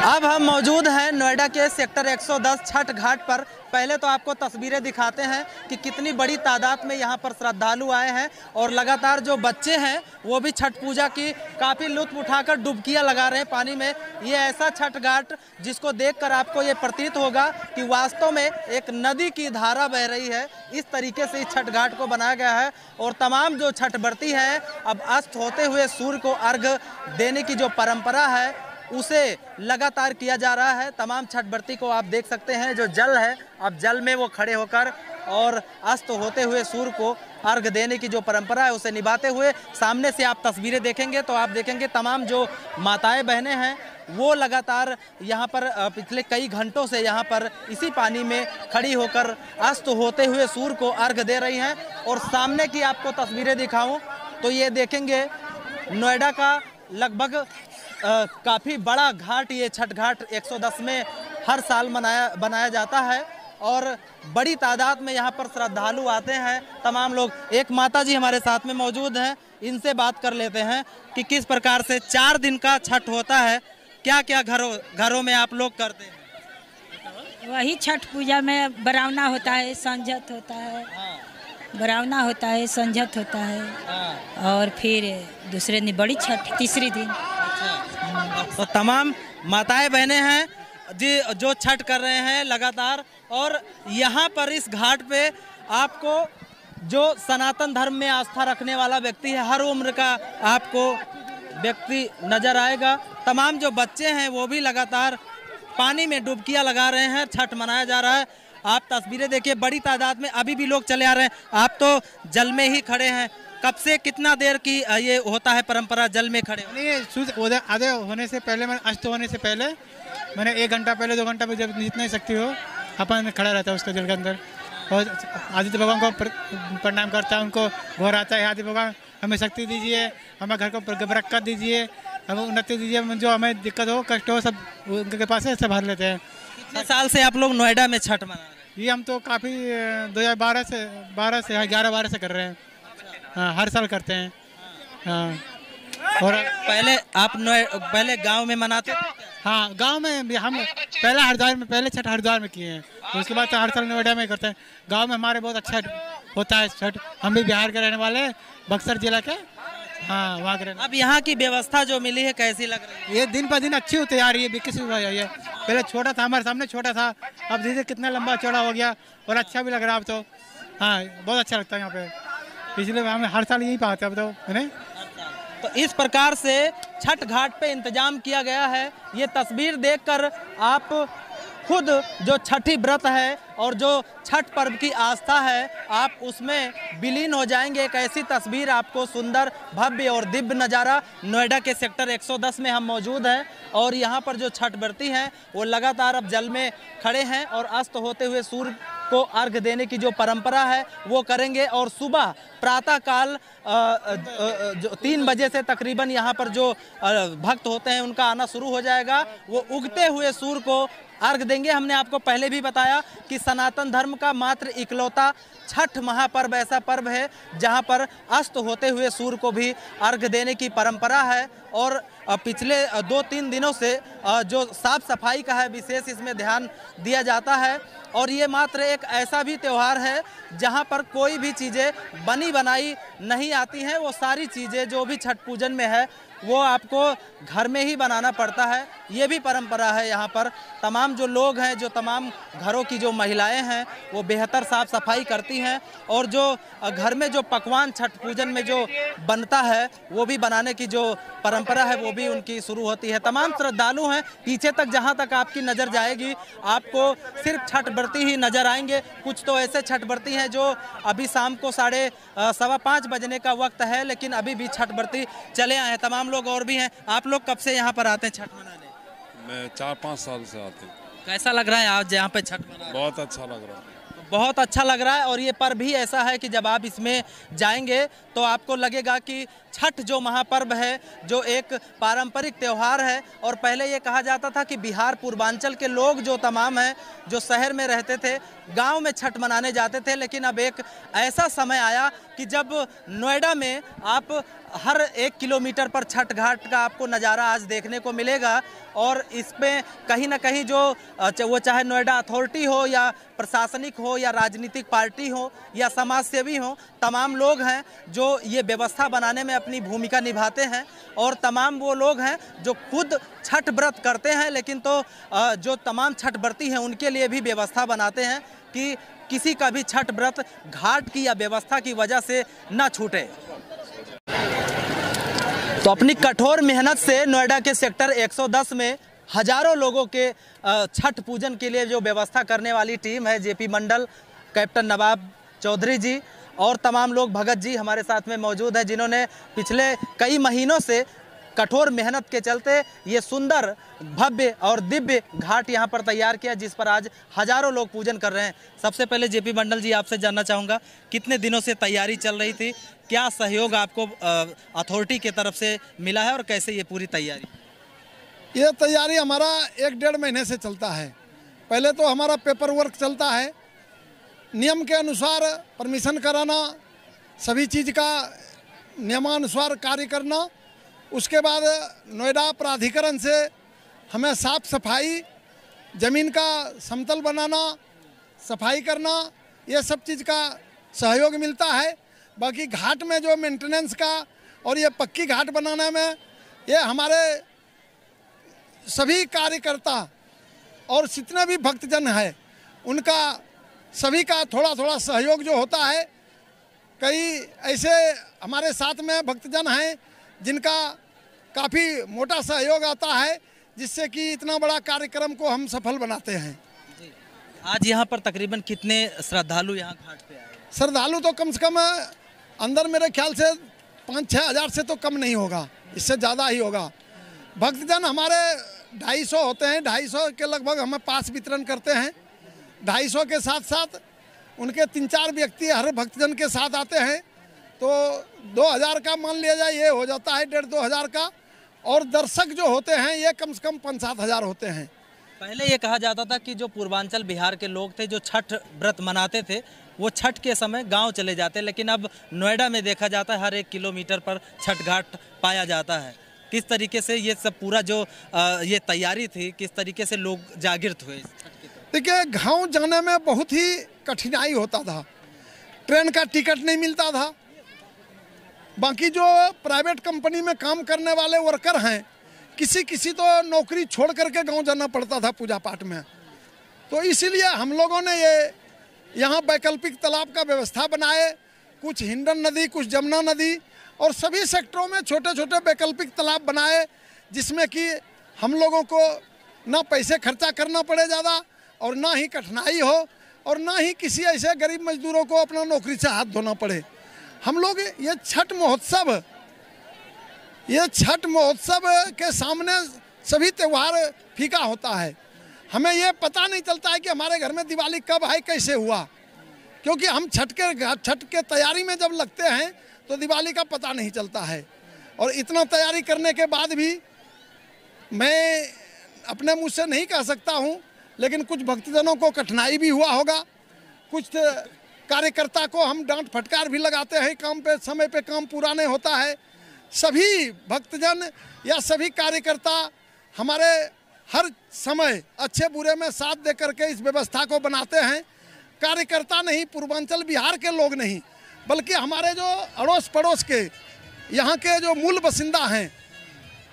अब हम मौजूद हैं नोएडा के सेक्टर 110 छठ घाट पर। पहले तो आपको तस्वीरें दिखाते हैं कि कितनी बड़ी तादाद में यहाँ पर श्रद्धालु आए हैं और लगातार जो बच्चे हैं वो भी छठ पूजा की काफ़ी लुत्फ उठाकर डुबकियाँ लगा रहे हैं पानी में। ये ऐसा छठ घाट जिसको देखकर आपको ये प्रतीत होगा कि वास्तव में एक नदी की धारा बह रही है। इस तरीके से इस छठ घाट को बनाया गया है और तमाम जो छठ व्रती हैं अब अस्त होते हुए सूर्य को अर्घ देने की जो परंपरा है उसे लगातार किया जा रहा है। तमाम छठ व्रती को आप देख सकते हैं जो जल है, अब जल में वो खड़े होकर और अस्त होते हुए सूर्य को अर्घ देने की जो परंपरा है उसे निभाते हुए सामने से आप तस्वीरें देखेंगे तो आप देखेंगे तमाम जो माताएं बहनें हैं वो लगातार यहाँ पर पिछले कई घंटों से यहाँ पर इसी पानी में खड़ी होकर अस्त होते हुए सूर्य को अर्घ दे रही हैं। और सामने की आपको तस्वीरें दिखाऊं तो ये देखेंगे नोएडा का लगभग काफ़ी बड़ा घाट, ये छठ घाट 110 में हर साल बनाया जाता है और बड़ी तादाद में यहाँ पर श्रद्धालु आते हैं तमाम लोग। एक माता जी हमारे साथ में मौजूद हैं, इनसे बात कर लेते हैं कि किस प्रकार से 4 दिन का छठ होता है, क्या क्या घरों में आप लोग करते हैं? वही छठ पूजा में बरावना होता है, संझत होता है, बरावना होता है, संझत होता है और फिर दूसरे दिन बड़ी छठ, तीसरी दिन। तो तमाम माताएं बहनें हैं जी जो छठ कर रहे हैं लगातार। और यहाँ पर इस घाट पे आपको जो सनातन धर्म में आस्था रखने वाला व्यक्ति है, हर उम्र का आपको व्यक्ति नजर आएगा। तमाम जो बच्चे हैं वो भी लगातार पानी में डुबकियां लगा रहे हैं, छठ मनाया जा रहा है। आप तस्वीरें देखिए, बड़ी तादाद में अभी भी लोग चले आ रहे हैं। आप तो जल में ही खड़े हैं, कब से कितना देर की ये होता है परंपरा जल में खड़े? नहीं, सूर्य आधे होने से पहले, मैंने अस्त होने से पहले मैंने 1 घंटा पहले 2 घंटा जब जितना ही शक्ति हो अपन खड़ा रहता है उसके जल के अंदर और आदित्य भगवान को प्रणाम करता है, उनको घोर आता है, आदित्य भगवान हमें शक्ति दीजिए, हमें घर को बरकत दीजिए, हमें उन्नति दीजिए, जो हमें दिक्कत हो कष्ट हो सब उनके पास है, सब भर लेते हैं। कितने साल से आप लोग नोएडा में छठ मना रहे हैं? ये हम तो काफ़ी 2012 से 11-12 से कर रहे हैं। हाँ, हर साल करते हैं। हाँ। और पहले गांव में मनाते थे? हाँ, गांव में हम पहले छठ हरिद्वार में किए हैं, तो उसके बाद तो हर साल नोएडा में करते हैं। गांव में हमारे बहुत अच्छा होता है छठ। हम भी बिहार के रहने वाले हैं, बक्सर जिला के। हाँ, वहाँ के रहने। अब यहाँ की व्यवस्था जो मिली है कैसी लग रही है? ये दिन पर दिन अच्छी होती जा रही है, विकसित हो रही है। पहले छोटा था, हमारे सामने छोटा था, अब धीरे कितना लंबा चौड़ा हो गया और अच्छा भी लग रहा है अब तो। हाँ, बहुत अच्छा लगता है यहाँ पे, इसलिए हम हर साल यही पाते हैं अब तो, है ना। तो इस प्रकार से छठ घाट पे इंतजाम किया गया है। ये तस्वीर देखकर आप खुद जो छठी व्रत है और जो छठ पर्व की आस्था है आप उसमें विलीन हो जाएंगे। एक ऐसी तस्वीर आपको सुंदर, भव्य और दिव्य नज़ारा नोएडा के सेक्टर 110 में हम मौजूद हैं और यहाँ पर जो छठ व्रती हैं वो लगातार अब जल में खड़े हैं और अस्त होते हुए सूर्य को अर्घ देने की जो परंपरा है वो करेंगे। और सुबह प्रातःकाल 3 बजे से तकरीबन यहाँ पर जो भक्त होते हैं उनका आना शुरू हो जाएगा। वो उगते हुए सूर्य को अर्घ देंगे। हमने आपको पहले भी बताया कि सनातन धर्म का मात्र इकलौता छठ महापर्व ऐसा पर्व है जहां पर अस्त होते हुए सूर्य को भी अर्घ देने की परंपरा है। और पिछले 2-3 दिनों से जो साफ सफाई का है विशेष इसमें ध्यान दिया जाता है। और ये मात्र एक ऐसा भी त्यौहार है जहां पर कोई भी चीज़ें बनी बनाई नहीं आती हैं। वो सारी चीज़ें जो भी छठ पूजन में है वो आपको घर में ही बनाना पड़ता है। ये भी परंपरा है यहाँ पर। तमाम जो लोग हैं, जो तमाम घरों की जो महिलाएं हैं वो बेहतर साफ सफाई करती हैं और जो घर में जो पकवान छठ पूजन में जो बनता है वो भी बनाने की जो परंपरा है वो भी उनकी शुरू होती है। तमाम श्रद्धालु हैं, पीछे तक जहाँ तक आपकी नज़र जाएगी आपको सिर्फ छठ व्रती ही नज़र आएंगे। कुछ तो ऐसे छठ व्रती हैं जो अभी शाम को 4:15 बजने का वक्त है लेकिन अभी भी छठ व्रती चले आए हैं। तमाम लोग और भी हैं। आप लोग कब से यहाँ पर आते हैं छठ मनाने? मैं 4-5 साल से आते हैं। कैसा लग रहा है आज यहाँ पे छठ मना? बहुत अच्छा लग रहा है। बहुत अच्छा लग रहा है। और ये पर्व भी ऐसा है कि जब आप इसमें जाएंगे तो आपको लगेगा कि छठ जो महापर्व है, जो एक पारंपरिक त्यौहार है, और पहले ये कहा जाता था कि बिहार पूर्वांचल के लोग जो तमाम हैं, जो शहर में रहते थे, गांव में छठ मनाने जाते थे। लेकिन अब एक ऐसा समय आया कि जब नोएडा में आप हर 1 किलोमीटर पर छठ घाट का आपको नज़ारा आज देखने को मिलेगा। और इसमें कहीं ना कहीं जो वो चाहे नोएडा अथॉरिटी हो या प्रशासनिक हो या राजनीतिक पार्टी हो या समाज सेवी हो, तमाम लोग हैं जो ये व्यवस्था बनाने में अपनी भूमिका निभाते हैं। और तमाम वो लोग हैं जो खुद छठ व्रत करते हैं, लेकिन तो जो तमाम छठ व्रती हैं उनके लिए भी व्यवस्था बनाते हैं कि किसी का भी छठ व्रत घाट की या व्यवस्था की वजह से न छूटे। तो अपनी कठोर मेहनत से नोएडा के सेक्टर 110 में हजारों लोगों के छठ पूजन के लिए जो व्यवस्था करने वाली टीम है, जेपी मंडल, कैप्टन नवाब चौधरी जी और तमाम लोग, भगत जी हमारे साथ में मौजूद हैं, जिन्होंने पिछले कई महीनों से कठोर मेहनत के चलते ये सुंदर, भव्य और दिव्य घाट यहाँ पर तैयार किया, जिस पर आज हजारों लोग पूजन कर रहे हैं। सबसे पहले जेपी मंडल जी, आपसे जानना चाहूँगा, कितने दिनों से तैयारी चल रही थी, क्या सहयोग आपको अथॉरिटी की तरफ से मिला है और कैसे ये पूरी तैयारी? ये तैयारी हमारा 1-1.5 महीने से चलता है। पहले तो हमारा पेपर वर्क चलता है, नियम के अनुसार परमिशन कराना, सभी चीज़ का नियमानुसार कार्य करना। उसके बाद नोएडा प्राधिकरण से हमें साफ सफाई, ज़मीन का समतल बनाना, सफाई करना, ये सब चीज़ का सहयोग मिलता है। बाकी घाट में जो मेंटेनेंस का और ये पक्की घाट बनाने में ये हमारे सभी कार्यकर्ता और जितने भी भक्तजन हैं उनका सभी का थोड़ा थोड़ा सहयोग जो होता है। कई ऐसे हमारे साथ में भक्तजन हैं जिनका काफ़ी मोटा सहयोग आता है, जिससे कि इतना बड़ा कार्यक्रम को हम सफल बनाते हैं। आज यहाँ पर तकरीबन कितने श्रद्धालु यहाँ घाट पे आए? श्रद्धालु तो कम से कम अंदर मेरे ख्याल से 5-6 हज़ार से तो कम नहीं होगा, इससे ज़्यादा ही होगा। भक्तजन हमारे 250 होते हैं, 250 के लगभग हमें पास वितरण करते हैं। 250 के साथ साथ उनके 3-4 व्यक्ति हर भक्तजन के साथ आते हैं, तो 2000 का मान लिया जाए, ये हो जाता है 1.5-2 हज़ार का। और दर्शक जो होते हैं ये कम से कम 5-7 हज़ार होते हैं। पहले ये कहा जाता था कि जो पूर्वांचल बिहार के लोग थे जो छठ व्रत मनाते थे वो छठ के समय गांव चले जाते, लेकिन अब नोएडा में देखा जाता है हर 1 किलोमीटर पर छठ घाट पाया जाता है। किस तरीके से ये सब पूरा जो ये तैयारी थी, किस तरीके से लोग जागृत हुए? देखिए, गाँव जाने में बहुत ही कठिनाई होता था, ट्रेन का टिकट नहीं मिलता था। बाकी जो प्राइवेट कंपनी में काम करने वाले वर्कर हैं, किसी तो नौकरी छोड़ करके गांव जाना पड़ता था पूजा पाठ में। तो इसीलिए हम लोगों ने ये यहाँ वैकल्पिक तालाब का व्यवस्था बनाए, कुछ हिंडन नदी, कुछ जमुना नदी, और सभी सेक्टरों में छोटे छोटे वैकल्पिक तालाब बनाए, जिसमें कि हम लोगों को ना पैसे खर्चा करना पड़े ज़्यादा और ना ही कठिनाई हो और ना ही किसी ऐसे गरीब मजदूरों को अपना नौकरी से हाथ धोना पड़े। हम लोग ये छठ महोत्सव के सामने सभी त्यौहार फीका होता है। हमें ये पता नहीं चलता है कि हमारे घर में दिवाली कब आई, कैसे हुआ, क्योंकि हम छठ के तैयारी में जब लगते हैं तो दिवाली का पता नहीं चलता है। और इतना तैयारी करने के बाद भी मैं अपने मुँह से नहीं कह सकता हूँ, लेकिन कुछ भक्तजनों को कठिनाई भी हुआ होगा, कुछ कार्यकर्ता को हम डांट फटकार भी लगाते हैं, काम पे समय पे काम पूरा नहीं होता है। सभी भक्तजन या सभी कार्यकर्ता हमारे हर समय अच्छे बुरे में साथ दे करके इस व्यवस्था को बनाते हैं। कार्यकर्ता नहीं, पूर्वांचल बिहार के लोग नहीं, बल्कि हमारे जो अड़ोस पड़ोस के यहाँ के जो मूल बासिंदा हैं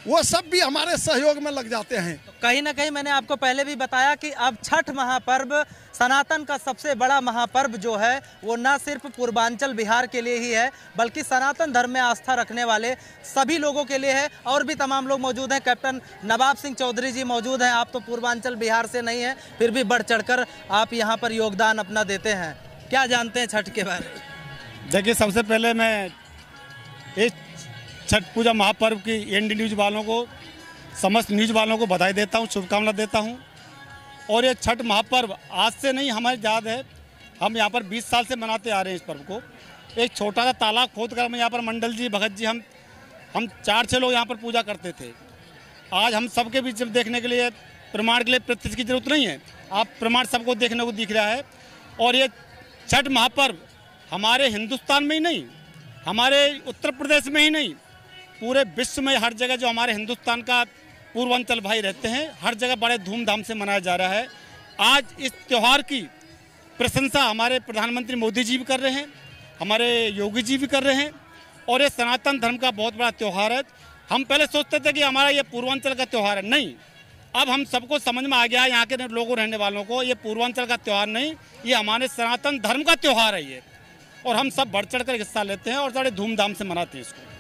वो सब भी हमारे सहयोग में लग जाते हैं। तो कहीं ना कहीं मैंने आपको पहले भी बताया कि अब छठ महापर्व सनातन का सबसे बड़ा महापर्व जो है वो न सिर्फ पूर्वांचल बिहार के लिए ही है, बल्कि सनातन धर्म में आस्था रखने वाले सभी लोगों के लिए है। और भी तमाम लोग मौजूद हैं। कैप्टन नवाब सिंह चौधरी जी मौजूद हैं। आप तो पूर्वांचल बिहार से नहीं हैं, फिर भी बढ़ चढ़कर आप यहाँ पर योगदान अपना देते हैं। क्या जानते हैं छठ के बारे में? देखिए, सबसे पहले मैं इस छठ पूजा महापर्व की एनडी न्यूज़ वालों को, समस्त न्यूज़ वालों को बधाई देता हूँ, शुभकामना देता हूँ। और ये छठ महापर्व आज से नहीं, हमें याद है, हम यहाँ पर 20 साल से मनाते आ रहे हैं इस पर्व को। एक छोटा सा तालाब खोद कर हम यहाँ पर मंडल जी, भगत जी, हम हम 4-6 लोग यहाँ पर पूजा करते थे। आज हम सबके बीच में देखने के लिए प्रमाण के लिए प्रत्यक्ष की जरूरत नहीं है, आप प्रमाण सबको देखने को दिख रहा है। और ये छठ महापर्व हमारे हिंदुस्तान में ही नहीं, हमारे उत्तर प्रदेश में ही नहीं, पूरे विश्व में हर जगह जो हमारे हिंदुस्तान का पूर्वांचल भाई रहते हैं, हर जगह बड़े धूमधाम से मनाया जा रहा है। आज इस त्यौहार की प्रशंसा हमारे प्रधानमंत्री मोदी जी भी कर रहे हैं, हमारे योगी जी भी कर रहे हैं। और ये सनातन धर्म का बहुत बड़ा त्यौहार है। हम पहले सोचते थे कि हमारा ये पूर्वांचल का त्यौहार है, नहीं, अब हम सबको समझ में आ गया है, यहाँ के लोगों रहने वालों को, ये पूर्वांचल का त्यौहार नहीं, ये हमारे सनातन धर्म का त्यौहार है ये। और हम सब बढ़ चढ़ कर हिस्सा लेते हैं और बड़े धूमधाम से मनाते हैं इसको।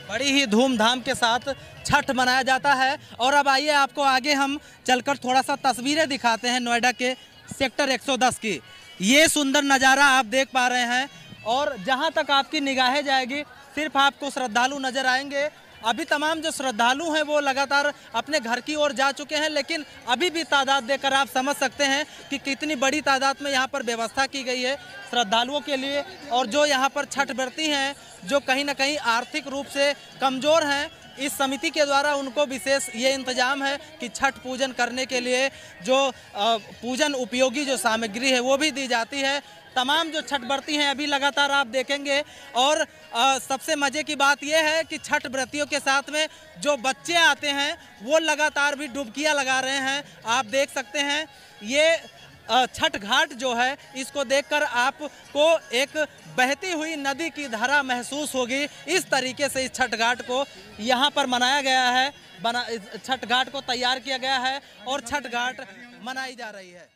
बड़ी ही धूमधाम के साथ छठ मनाया जाता है। और अब आइए आपको आगे हम चलकर थोड़ा सा तस्वीरें दिखाते हैं नोएडा के सेक्टर 110 की। ये सुंदर नज़ारा आप देख पा रहे हैं और जहाँ तक आपकी निगाहें जाएगी सिर्फ आपको श्रद्धालु नज़र आएंगे। अभी तमाम जो श्रद्धालु हैं वो लगातार अपने घर की ओर जा चुके हैं, लेकिन अभी भी तादाद देखकर आप समझ सकते हैं कि कितनी बड़ी तादाद में यहाँ पर व्यवस्था की गई है श्रद्धालुओं के लिए। और जो यहाँ पर छठ व्रती हैं, जो कहीं ना कहीं आर्थिक रूप से कमज़ोर हैं, इस समिति के द्वारा उनको विशेष ये इंतजाम है कि छठ पूजन करने के लिए जो पूजन उपयोगी जो सामग्री है वो भी दी जाती है। तमाम जो छठ व्रती हैं अभी लगातार आप देखेंगे। और सबसे मज़े की बात यह है कि छठ व्रतियों के साथ में जो बच्चे आते हैं वो लगातार भी डुबकियां लगा रहे हैं, आप देख सकते हैं। ये छठ घाट जो है इसको देखकर आपको एक बहती हुई नदी की धारा महसूस होगी। इस तरीके से इस छठ घाट को यहाँ पर मनाया गया है, छठ घाट को तैयार किया गया है और छठ घाट मनाई जा रही है।